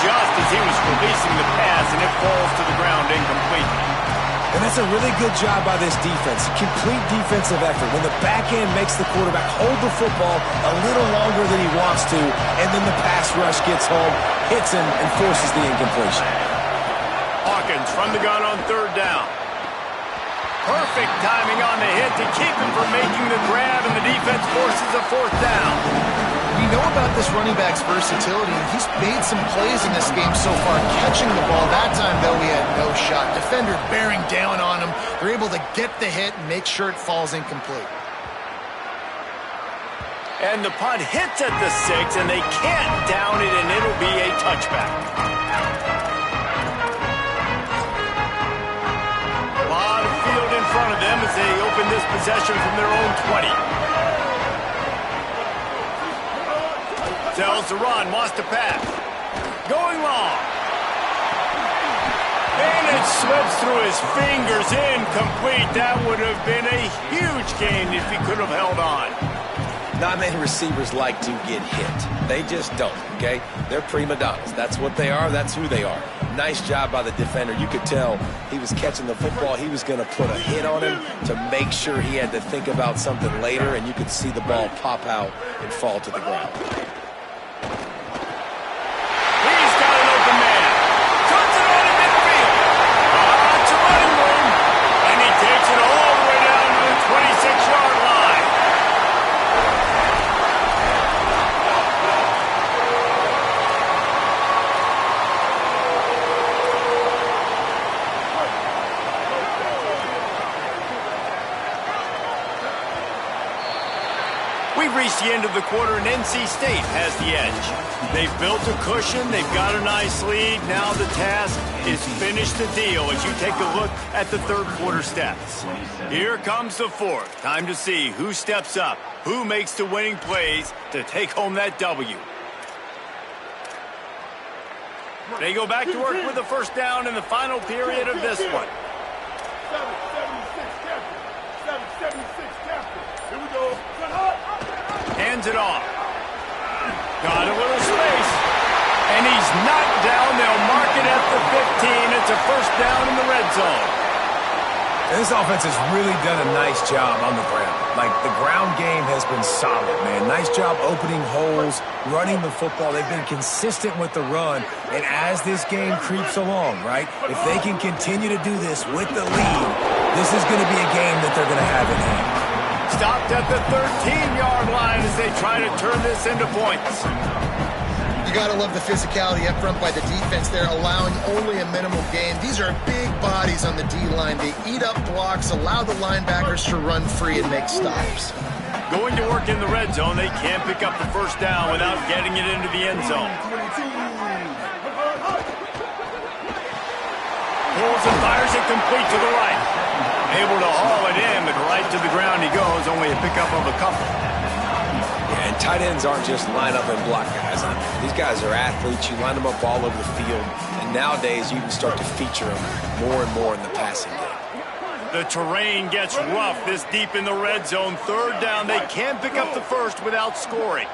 Just as he was releasing the pass, and it falls to the ground incomplete. And that's a really good job by this defense. Complete defensive effort. When the back end makes the quarterback hold the football a little longer than he wants to, and then the pass rush gets home, hits him, and forces the incompletion. Hawkins from the gun on 3rd down. Perfect timing on the hit to keep him from making the grab, and the defense forces a 4th down. We know about this running back's versatility. He's made some plays in this game so far, catching the ball. That time, though, he had no shot. Defender bearing down on him. They're able to get the hit and make sure it falls incomplete. And the punt hits at the 6, and they can't down it, and it'll be a touchback. A lot of field in front of them as they open this possession from their own 20. Tells to run, wants to pass. Going long. And it slips through his fingers, incomplete. That would have been a huge gain if he could have held on. Not many receivers like to get hit. They just don't, okay? They're prima donnas. That's what they are. That's who they are. Nice job by the defender. You could tell he was catching the football. He was going to put a hit on him to make sure he had to think about something later, and you could see the ball pop out and fall to the ground. He's got an open man. Turns it on in midfield. It's a running room. And he takes it all the way down to the 26-yard line. We've reached the end of the quarter, and NC State has the edge. They've built a cushion. They've got a nice lead. Now the task is finish the deal as you take a look at the third quarter stats. Here comes the fourth. Time to see who steps up, who makes the winning plays to take home that W. They go back to work with the first down in the final period of this one. 776 captain. 776 captain. Here we go. Good hot. Hands it off. Got a little space. And he's knocked down. They'll mark it at the 15. It's a first down in the red zone. And this offense has really done a nice job on the ground. Like, the ground game has been solid, man. Nice job opening holes, running the football. They've been consistent with the run. And as this game creeps along, right, if they can continue to do this with the lead, this is going to be a game that they're going to have in hand. Stopped at the 13-yard line as they try to turn this into points. You got to love the physicality up front by the defense there, allowing only a minimal gain. These are big bodies on the D-line. They eat up blocks, allow the linebackers to run free and make stops. Going to work in the red zone, they can't pick up the first down without getting it into the end zone. Pulls and fires it complete to the right. Able to haul it in, but right to the ground he goes, only a pickup of a couple. Yeah, and tight ends aren't just line up and block guys. These guys are athletes. You line them up all over the field. And nowadays, you can start to feature them more and more in the passing game. The terrain gets rough this deep in the red zone. Third down, they can't pick up the first without scoring.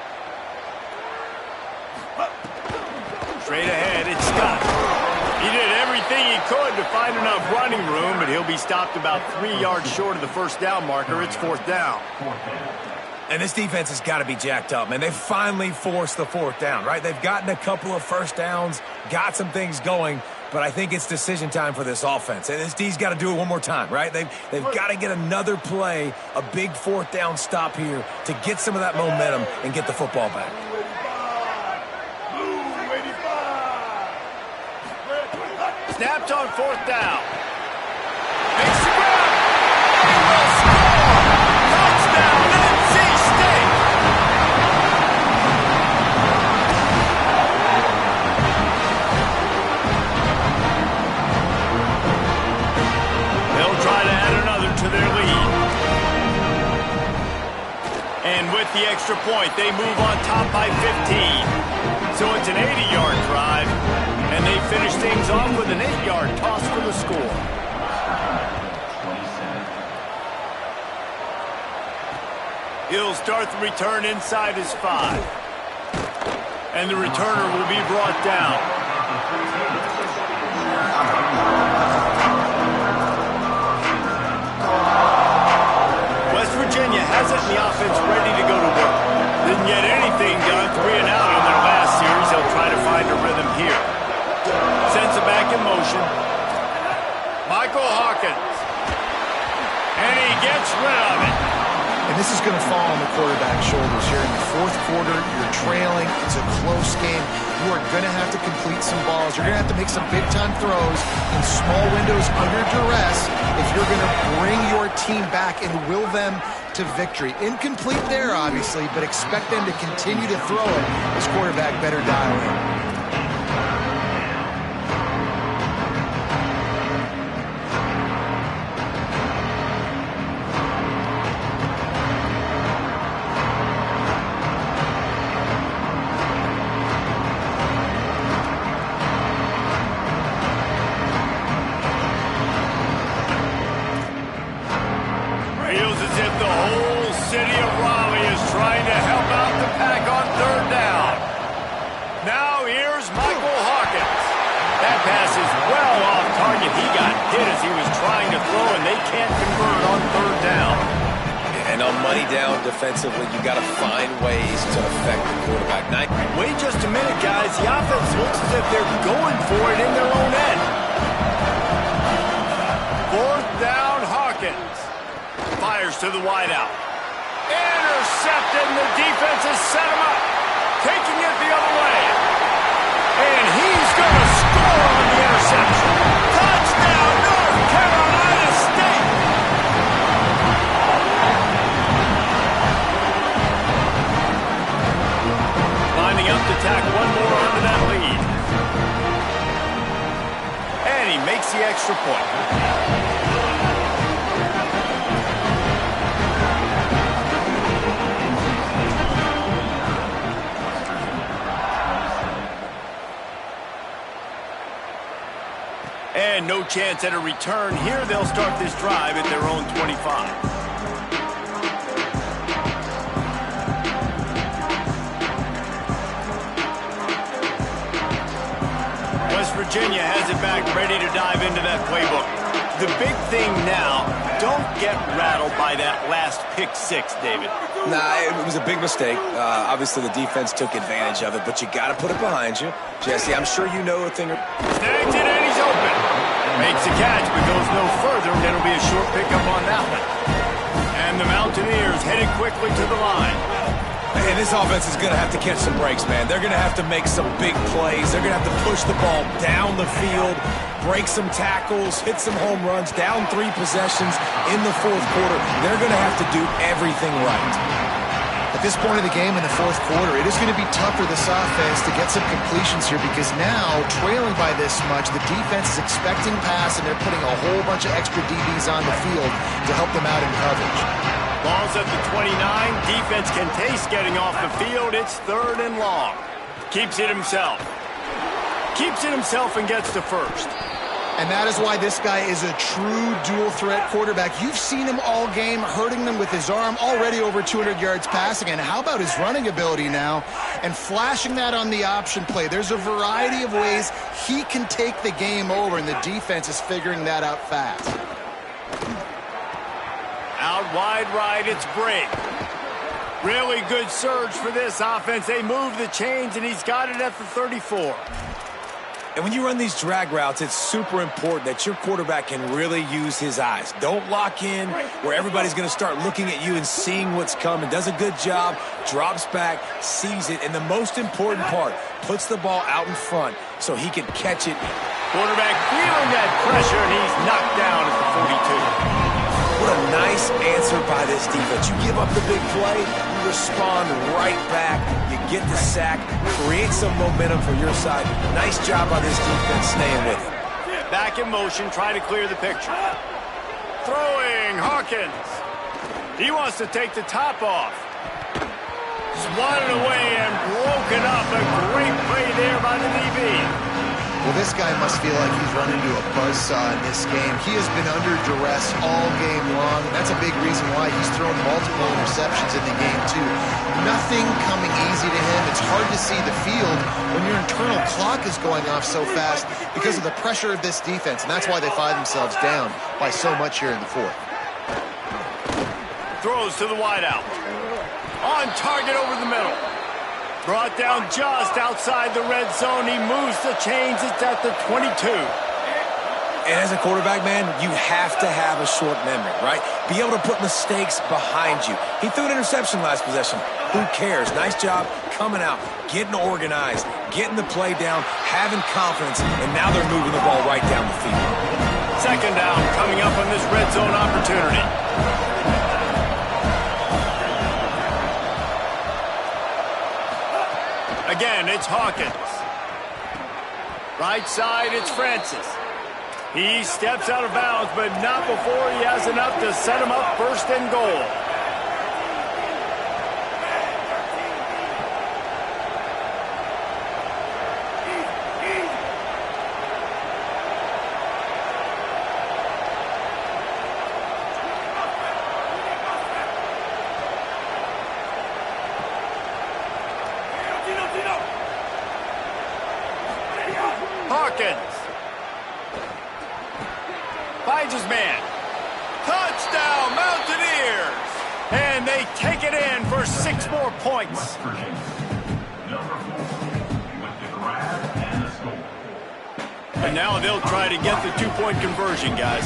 Straight ahead, it's Scott. He did everything he could to find enough running room, but he'll be stopped about 3 yards short of the first down marker. It's fourth down. And this defense has got to be jacked up, man. They finally forced the fourth down, right? They've gotten a couple of first downs, got some things going, but I think it's decision time for this offense. And this D's got to do it one more time, right? They've got to get another play, a big fourth down stop here to get some of that momentum and get the football back. Snapped on fourth down. Makes the grab. They will score. Touchdown, NC State. They'll try to add another to their lead. And with the extra point, they move on top by 15. So it's an 80-yard drive. And they finish things off with an 8-yard toss for the score. He'll start the return inside his 5. And the returner will be brought down. West Virginia has it in the offense ready to go to work. Didn't get anything done, 3 and out on their last series. They'll try to find a rhythm here. Sends it back in motion. Michael Hawkins. And he gets rid of it. And this is going to fall on the quarterback's shoulders here in the fourth quarter. You're trailing. It's a close game. You are going to have to complete some balls. You're going to have to make some big-time throws in small windows under duress if you're going to bring your team back and will them to victory. Incomplete there, obviously, but expect them to continue to throw it. This quarterback better dial in. back on third down. Now here's Michael Hawkins. That pass is well off target. He got hit as he was trying to throw, and they can't convert on third down. And on money down defensively, you got to find ways to affect the quarterback. Wait just a minute, guys. The offense looks as if they're going for it in their own end. Fourth down, Hawkins. Fires to the wideout. Intercepted, and the defense has set him up. Taking it the other way. And he's going to score on the interception. Touchdown, North Carolina State. Lining up to tack one more onto that lead. And he makes the extra point. And no chance at a return here. They'll start this drive at their own 25. West Virginia has it back, ready to dive into that playbook. The big thing now, don't get rattled by that last pick six, David. Nah, it was a big mistake. Obviously, the defense took advantage of it, but you got to put it behind you. Jesse, I'm sure you know a thing or... Snags it, and he's open. Makes the catch, but goes no further, and it'll be a short pickup on that one. And the Mountaineers headed quickly to the line. And this offense is going to have to catch some breaks, man. They're going to have to make some big plays. They're going to have to push the ball down the field, break some tackles, hit some home runs, down 3 possessions in the fourth quarter. They're going to have to do everything right. At this point of the game in the fourth quarter, it is going to be tough for this offense to get some completions here because now, trailing by this much, the defense is expecting pass, and they're putting a whole bunch of extra DBs on the field to help them out in coverage. Ball's at the 29. Defense can taste getting off the field. It's third and long. Keeps it himself. Keeps it himself and gets to first. And that is why this guy is a true dual-threat quarterback. You've seen him all game, hurting them with his arm, already over 200 yards passing. And how about his running ability now? And flashing that on the option play. There's a variety of ways he can take the game over, and the defense is figuring that out fast. Out wide right, it's Brake. Really good surge for this offense. They move the chains, and he's got it at the 34. And when you run these drag routes, it's super important that your quarterback can really use his eyes. Don't lock in where everybody's going to start looking at you and seeing what's coming. Does a good job, drops back, sees it, and the most important part, puts the ball out in front so he can catch it. Quarterback feeling that pressure, and he's knocked down at the 42. What a nice answer by this defense. You give up the big play, you respond right back, you get the sack, create some momentum for your side. Nice job by this defense staying with it. Back in motion, try to clear the picture. Throwing, Hawkins. He wants to take the top off. Swatted away and broken up. A great play there by the DB. Well, this guy must feel like he's run into a buzzsaw in this game. He has been under duress all game long, and that's a big reason why he's thrown multiple interceptions in the game, too. Nothing coming easy to him. It's hard to see the field when your internal clock is going off so fast because of the pressure of this defense, and that's why they find themselves down by so much here in the fourth. Throws to the wideout. On target over the middle. Brought down just outside the red zone. He moves the chains. It's at the 22. And as a quarterback, man, you have to have a short memory, right? Be able to put mistakes behind you. He threw an interception last possession. Who cares? Nice job coming out, getting organized, getting the play down, having confidence, and now they're moving the ball right down the field. Second down coming up on this red zone opportunity. Again, it's Hawkins. Right side, it's Francis. He steps out of bounds, but not before he has enough to set him up first and goal. take it in for 6 more points. West Virginia, number 4, with the grab and the score. And now they'll try to get the 2-point conversion, guys.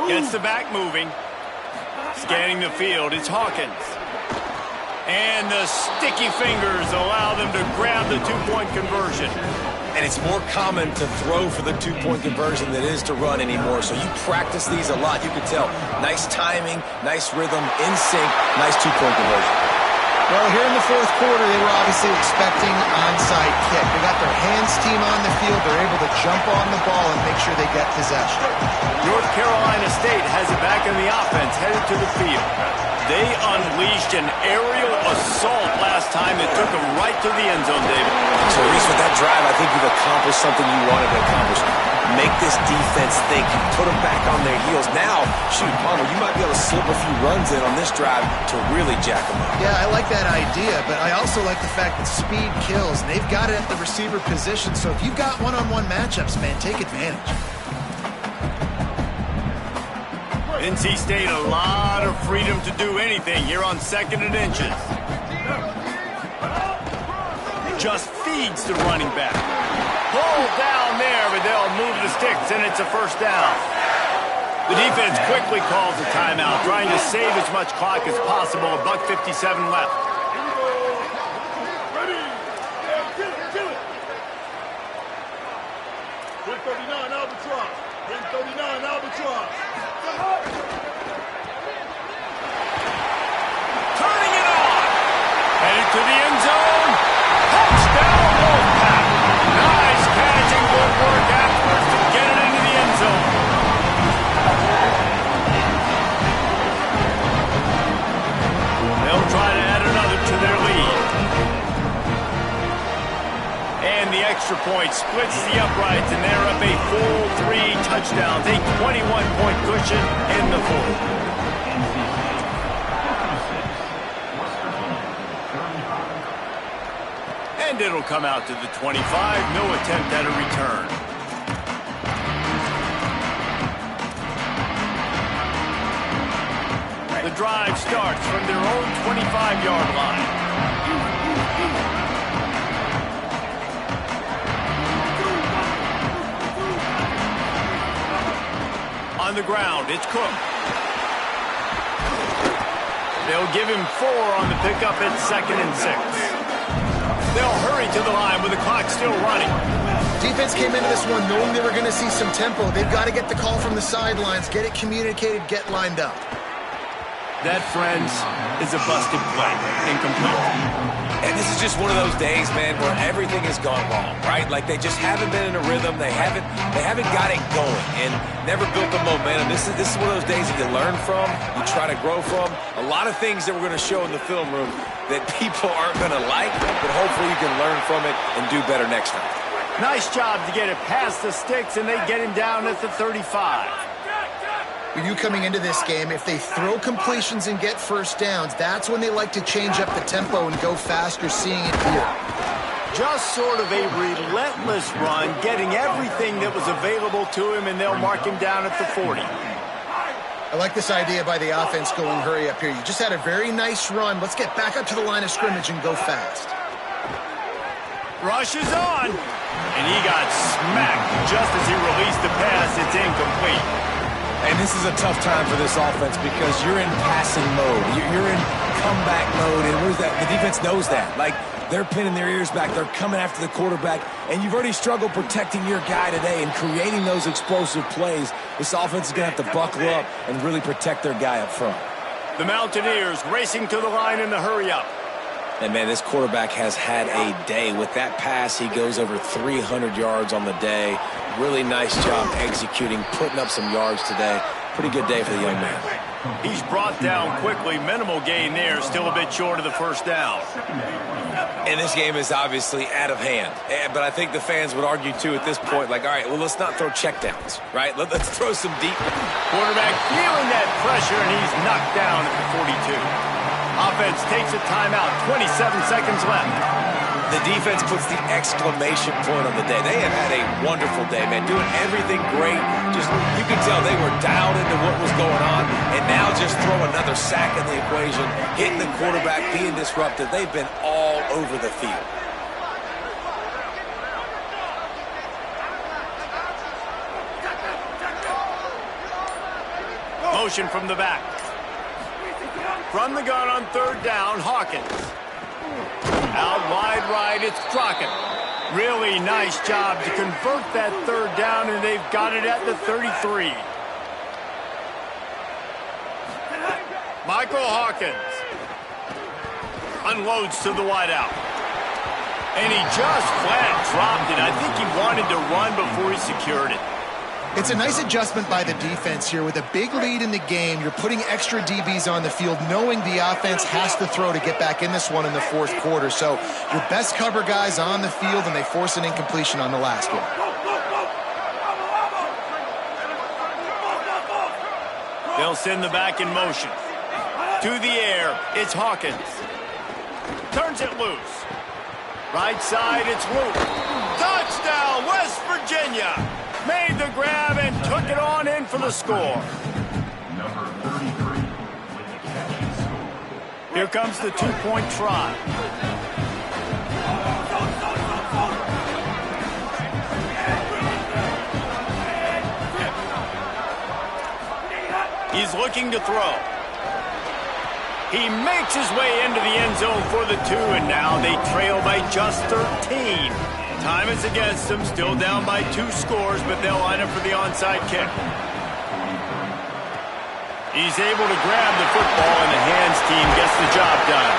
Gets the back moving. Scanning the field, it's Hawkins. And the sticky fingers allow them to grab the 2-point conversion. And it's more common to throw for the 2-point conversion than it is to run anymore. So you practice these a lot. You can tell. Nice timing, nice rhythm, in sync, nice 2-point conversion. Well, here in the fourth quarter, they were obviously expecting onside kick. They got their hands team on the field. They're able to jump on the ball and make sure they get possession. North Carolina State has it back in the offense, headed to the field. They unleashed an aerial assault last time that took them right to the end zone, David. So at least with that drive, I think you've accomplished something you wanted to accomplish. Make this defense think. You put them back on their heels. Now, shoot, Palmer, you might be able to slip a few runs in on this drive to really jack them up. Yeah, I like that idea, but I also like the fact that speed kills. They've got it at the receiver position, so if you've got one-on-one matchups, man, take advantage. NC State, a lot of freedom to do anything here on 2nd and inches. Just feeds the running back. Pulled down there, but they'll move the sticks, and it's a first down. The defense quickly calls a timeout, trying to save as much clock as possible. $1:57 left. Ready? Yeah, kill it. 139 Albatross. 139 Albatross. Turning it on. Headed to the end zone. Touchdown, Wolfpack. Nice catch and good work afterwards to get it into the end zone. They'll try to add another to their lead. And the extra point splits the uprights, and they're up a full 3 touchdowns, a 21-point cushion in the fourth. And it'll come out to the 25. No attempt at a return. The drive starts from their own 25-yard line. On the ground, it's Cook. They'll give him 4 on the pickup at 2nd and 6. They'll hurry to the line with the clock still running. Defense came into this one knowing they were going to see some tempo. They've got to get the call from the sidelines, get it communicated, get lined up. That, friends, is a busted play. Incomplete. And this is just one of those days, man, where everything has gone wrong, right? Like they just haven't been in a rhythm. They haven't got it going and never built the momentum. This is one of those days that you learn from, you try to grow from. A lot of things that we're going to show in the film room that people aren't going to like, but hopefully you can learn from it and do better next time. Nice job to get it past the sticks, and they get him down at the 35. For you coming into this game, if they throw completions and get first downs, that's when they like to change up the tempo and go faster, seeing it here. Just sort of a relentless run, getting everything that was available to him, and they'll mark him down at the 40. I like this idea by the offense going hurry up here. You just had a very nice run. Let's get back up to the line of scrimmage and go fast. Rush is on, and he got smacked just as he released the pass. It's incomplete. And this is a tough time for this offense because you're in passing mode. You're in comeback mode, and what is that? The defense knows that. Like, they're pinning their ears back. They're coming after the quarterback, and you've already struggled protecting your guy today and creating those explosive plays. This offense is going to have to buckle up and really protect their guy up front. The Mountaineers racing to the line in the hurry-up. And, man, this quarterback has had a day. With that pass, he goes over 300 yards on the day. Really nice job executing, putting up some yards today. Pretty good day for the young man. He's brought down quickly. Minimal gain there. Still a bit short of the first down. And this game is obviously out of hand. But I think the fans would argue, too, at this point, like, all right, well, let's not throw checkdowns, right? Let's throw some deep. Quarterback feeling that pressure, and he's knocked down at the 42. Offense takes a timeout. 27 seconds left. The defense puts the exclamation point on the day. They have had a wonderful day, man, doing everything great. Just, you can tell they were dialed into what was going on, and now just throw another sack in the equation, hitting the quarterback, being disruptive. They've been all over the field. Motion from the back. From the gun on third down, Hawkins. Out wide right, it's Crockett. Really nice job to convert that third down, and they've got it at the 33. Michael Hawkins unloads to the wideout. And he just flat dropped it. I think he wanted to run before he secured it. It's a nice adjustment by the defense here. With a big lead in the game, you're putting extra DBs on the field, knowing the offense has to throw to get back in this one in the fourth quarter. So your best cover guys on the field, and they force an incompletion on the last one. They'll send the back in motion. To the air, it's Hawkins. Turns it loose. Right side, it's Luke. Touchdown, West Virginia. Made the grab and took it on in for the score. Number 33 with the catch and score. Here comes the two-point try. He's looking to throw. He makes his way into the end zone for the 2, and now they trail by just 13. Time is against them, still down by 2 scores, but they'll line up for the onside kick. He's able to grab the football, and the hands team gets the job done.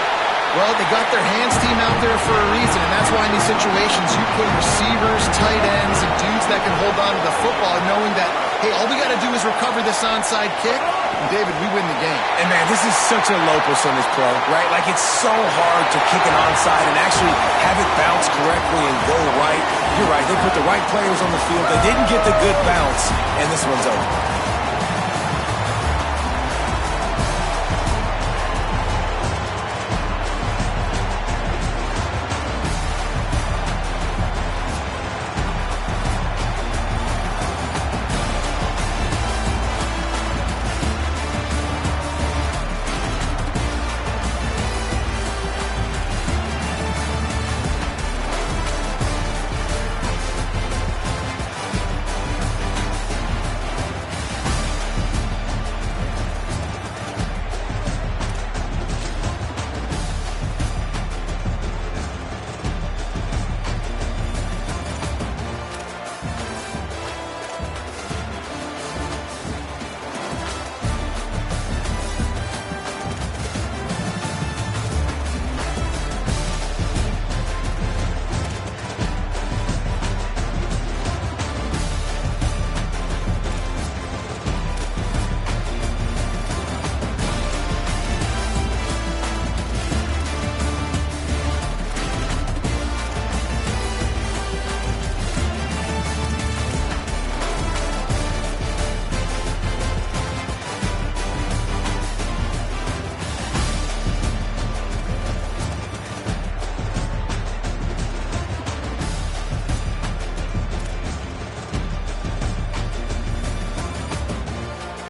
Well, they got their hands team out there for a reason, and that's why in these situations you put receivers, tight ends, and dudes that can hold on to the football, knowing that, hey, all we got to do is recover this onside kick, and David, we win the game. And man, this is such a low percentage play, right? Like, it's so hard to kick it onside and actually have it bounce correctly and go right. You're right, they put the right players on the field. They didn't get the good bounce, and this one's over.